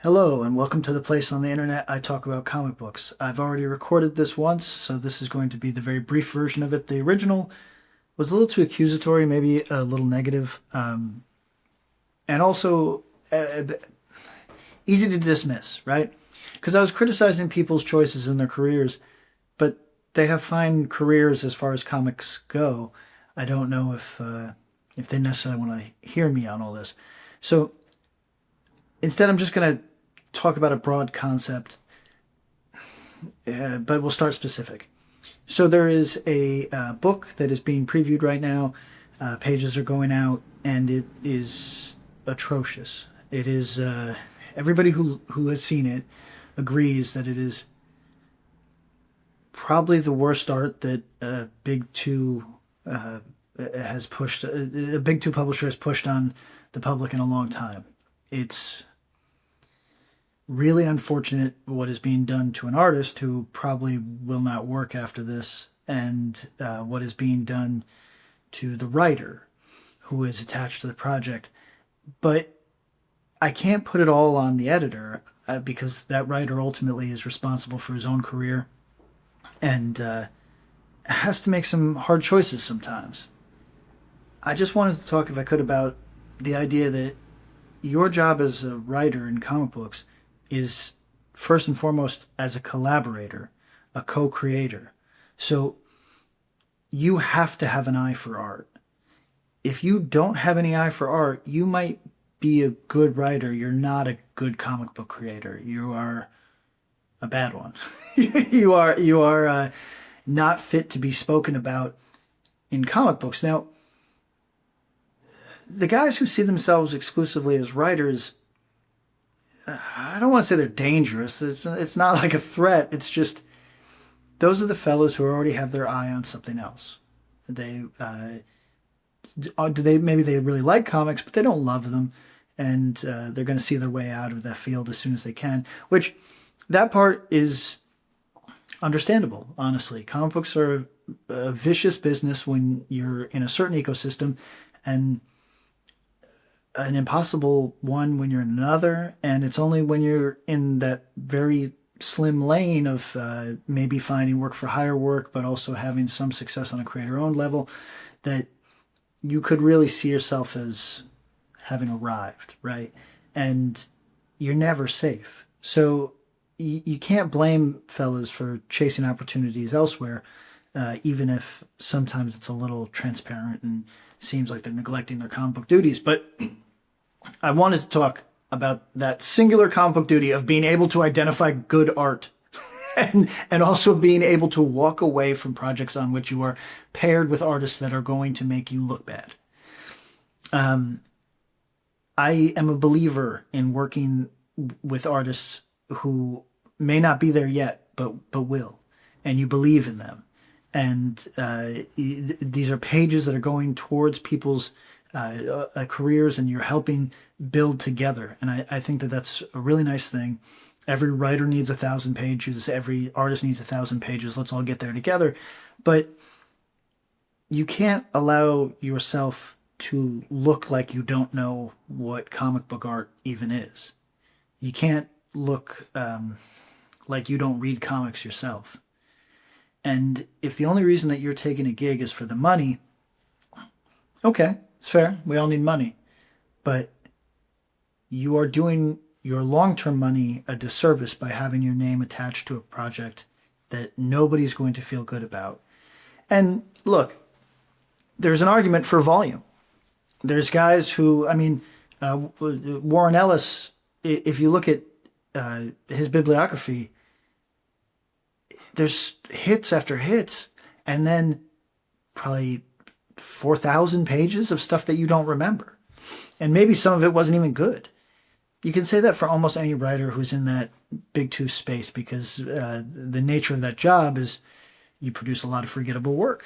Hello, and welcome to the place on the internet I talk about comic books. I've already recorded this once, so this is going to be the very brief version of it. The original was a little too accusatory, maybe a little negative, and also easy to dismiss, right? Because I was criticizing people's choices in their careers, but they have fine careers as far as comics go. I don't know if they necessarily want to hear me on all this. So instead, I'm just going to talk about a broad concept, but we'll start specific. So there is a book that is being previewed right now. Pages are going out, and it is atrocious. It is everybody who has seen it agrees that it is probably the worst art that Big Two has pushed. A Big Two publisher has pushed on the public in a long time. It's really unfortunate what is being done to an artist who probably will not work after this, and what is being done to the writer who is attached to the project. But I can't put it all on the editor because that writer ultimately is responsible for his own career and has to make some hard choices sometimes. I just wanted to talk, if I could, about the idea that your job as a writer in comic books is first and foremost as a collaborator, a co-creator. So you have to have an eye for art. If you don't have any eye for art, you might be a good writer. You're not a good comic book creator. You are a bad one. you are not fit to be spoken about in comic books. Now, the guys who see themselves exclusively as writers, I don't want to say they're dangerous. It's not like a threat. It's just those are the fellows who already have their eye on something else. They maybe they really like comics, but they don't love them, and they're going to see their way out of that field as soon as they can. Which that part is understandable, honestly. Comic books are a vicious business when you're in a certain ecosystem, and an impossible one when you're in another, and it's only when you're in that very slim lane of maybe finding work for hire work, but also having some success on a creator-owned level, that you could really see yourself as having arrived, right? And you're never safe. So you can't blame fellas for chasing opportunities elsewhere, even if sometimes it's a little transparent and seems like they're neglecting their comic book duties. But I wanted to talk about that singular comic book duty of being able to identify good art and also being able to walk away from projects on which you are paired with artists that are going to make you look bad. I am a believer in working with artists who may not be there yet, but will, and you believe in them. And these are pages that are going towards people's careers, and you're helping build together. And I think that that's a really nice thing. Every writer needs 1,000 pages. Every artist needs 1,000 pages. Let's all get there together. But you can't allow yourself to look like you don't know what comic book art even is. You can't look like you don't read comics yourself. And if the only reason that you're taking a gig is for the money, okay, it's fair. We all need money. But you are doing your long-term money a disservice by having your name attached to a project that nobody's going to feel good about. And look, there's an argument for volume. There's guys who, Warren Ellis, if you look at his bibliography, there's hits after hits, and then probably 4,000 pages of stuff that you don't remember. And maybe some of it wasn't even good. You can say that for almost any writer who's in that Big Two space, because the nature of that job is you produce a lot of forgettable work.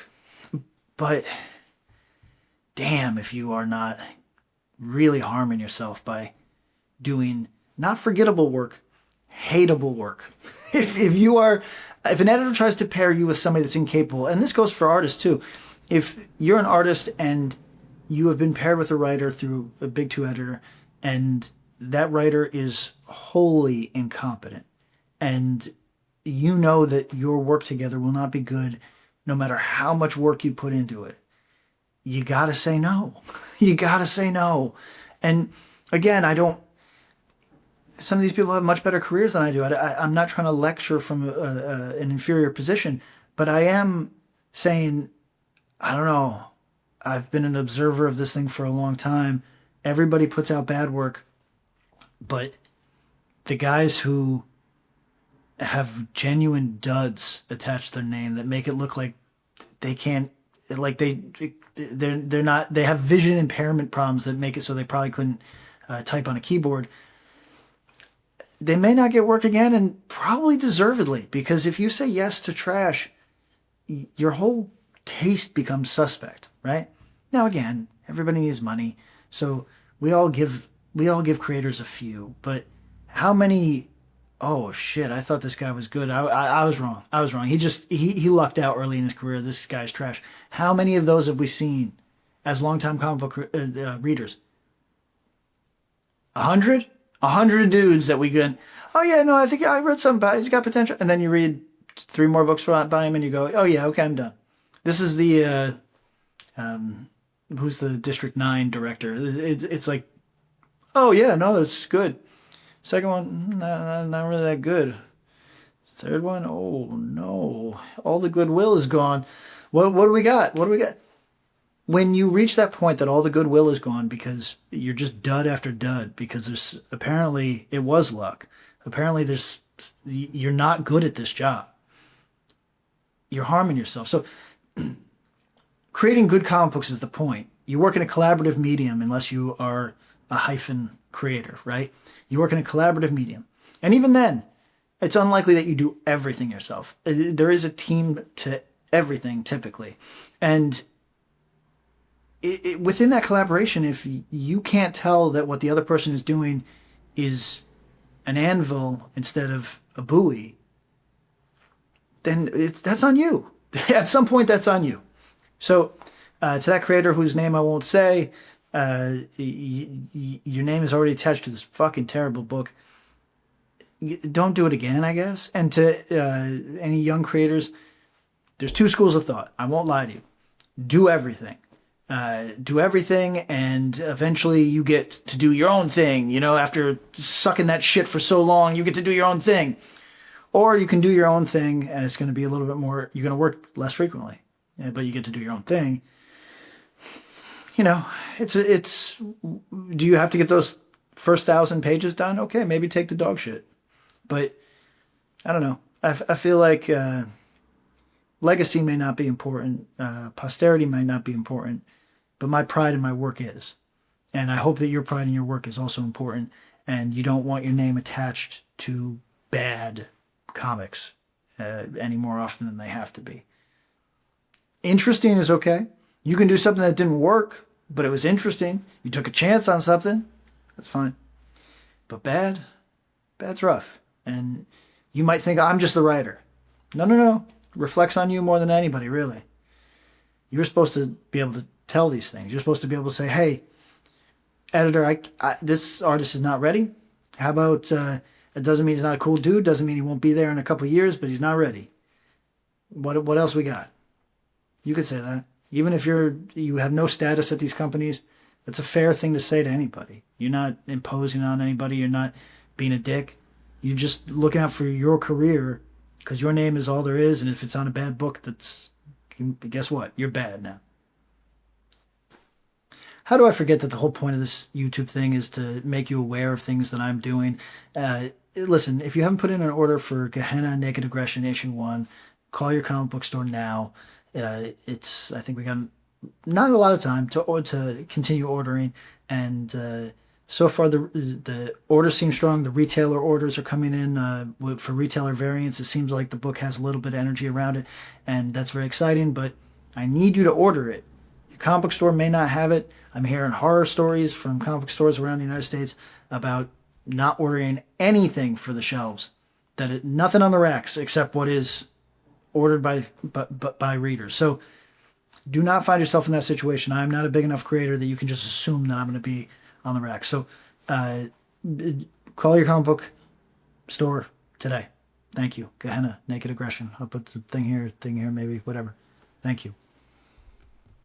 But damn if you are not really harming yourself by doing not forgettable work, hateable work. If an editor tries to pair you with somebody that's incapable, and this goes for artists too, if you're an artist and you have been paired with a writer through a Big Two editor, and that writer is wholly incompetent. And you know that your work together will not be good no matter how much work you put into it. You got to say no. You got to say no. And again, I don't, some of these people have much better careers than I do. I'm not trying to lecture from an inferior position, but I am saying, I don't know, I've been an observer of this thing for a long time. Everybody puts out bad work, but the guys who have genuine duds attached to their name that make it look like they can't, like they're not, they have vision impairment problems that make it so they probably couldn't type on a keyboard. They may not get work again, and probably deservedly, because if you say yes to trash, your whole taste becomes suspect, right? Now again, everybody needs money, so we all give creators a few, but how many? Oh shit! I thought this guy was good. I was wrong. I was wrong. He lucked out early in his career. This guy's trash. How many of those have we seen as longtime comic book readers? 100? 100 dudes that we can. Oh yeah, no, I think I read something about it. He's got potential, and then you read 3 more books by him, and you go, oh yeah, okay, I'm done. This is the who's the District 9 director? It's like, oh yeah, no, it's good. Second one, not really that good. Third one, oh no, all the goodwill is gone. What do we got? What do we got? When you reach that point that all the goodwill is gone because you're just dud after dud, because there's apparently it was luck. Apparently you're not good at this job. You're harming yourself. So creating good comic books is the point. You work in a collaborative medium unless you are a hyphen creator, right? You work in a collaborative medium. And even then, it's unlikely that you do everything yourself. There is a team to everything typically. And within that collaboration, if you can't tell that what the other person is doing is an anvil instead of a buoy, then that's on you. At some point, that's on you. So to that creator whose name I won't say, your name is already attached to this fucking terrible book. Don't do it again, I guess. And to any young creators, there's 2 schools of thought. I won't lie to you. Do everything. Do everything, and eventually you get to do your own thing. You know, after sucking that shit for so long, you get to do your own thing. Or you can do your own thing, and it's going to be a little bit more, you're going to work less frequently, but you get to do your own thing. You know, it's, do you have to get those first 1,000 pages done? Okay, maybe take the dog shit. But, I don't know. I feel like legacy may not be important, posterity might not be important, but my pride in my work is. And I hope that your pride in your work is also important, and you don't want your name attached to bad comics any more often than they have to be. Interesting is okay. You can do something that didn't work, but it was interesting. You took a chance on something. That's fine. But bad's rough. And you might think, I'm just the writer. No. Reflects on you more than anybody, really. You're supposed to be able to tell these things. You're supposed to be able to say, hey, editor, this artist is not ready. How about, it doesn't mean he's not a cool dude, doesn't mean he won't be there in a couple of years, but he's not ready. What else we got? You could say that. Even if you have no status at these companies, that's a fair thing to say to anybody. You're not imposing on anybody. You're not being a dick. You're just looking out for your career, because your name is all there is, and if it's on a bad book, guess what? You're bad now. How do I forget that the whole point of this YouTube thing is to make you aware of things that I'm doing? Listen, if you haven't put in an order for Gehenna Naked Aggression issue 1, call your comic book store now. I think we got not a lot of time to continue ordering, and so far the orders seem strong. The retailer orders are coming in for retailer variants. It seems like the book has a little bit of energy around it, and that's very exciting, but I need you to order it. Your comic book store may not have it. I'm hearing horror stories from comic book stores around the United States about not ordering anything for the shelves, nothing on the racks except what is ordered by readers. So do not find yourself in that situation. I'm not a big enough creator that you can just assume that I'm going to be on the rack. So call your comic book store today. Thank you. Gehenna, Naked Aggression. I'll put the thing here, maybe, whatever. Thank you.